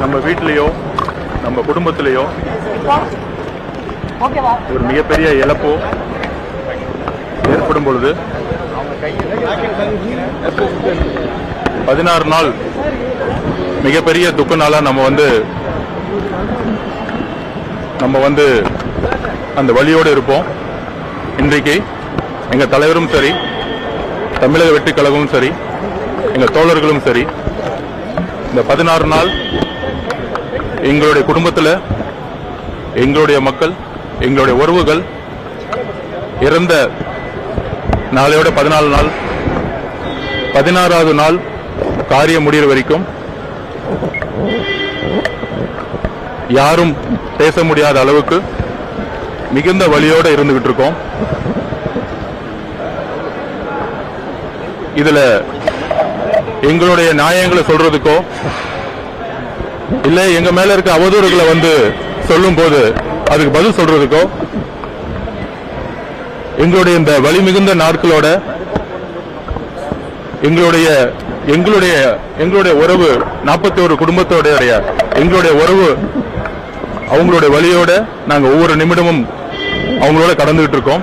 நம்ம வீட்டிலேயோ நம்ம குடும்பத்திலேயோ ஒரு மிகப்பெரிய இழப்போ ஏற்படும் பொழுது 16 நாள் மிகப்பெரிய துக்க நாளா நம்ம வந்து அந்த வழியோடு இருப்போம். இன்றைக்கு எங்க தலைவரும் சரி, தமிழக வெற்றி கழகமும் சரி, எங்க தோழர்களும் சரி, இந்த 16 நாள் எங்களுடைய குடும்பத்தில் எங்களுடைய மக்கள், எங்களுடைய உறவுகள் இறந்த நாளையோட 14 நாள், 16வது நாள் காரியம் முடிகிற வரைக்கும் யாரும் பேச முடியாத அளவுக்கு மிகுந்த வலியோடு இருந்துகிட்டு இருக்கோம். இதுல எங்களுடைய நியாயங்களை சொல்றதுக்கோ இல்ல எங்க மேல இருக்க அவதூறுகளை சொல்லும் போது அதுக்கு பதில் சொல்றதுக்கோ எங்களுடைய இந்த வலி மிகுந்த நாட்களோட எங்களுடைய உறவு 41 குடும்பத்தோட எங்களுடைய உறவு அவங்களுடைய வலியோட நாங்க ஒவ்வொரு நிமிடமும் அவங்களோட கடந்துகிட்டு இருக்கோம்.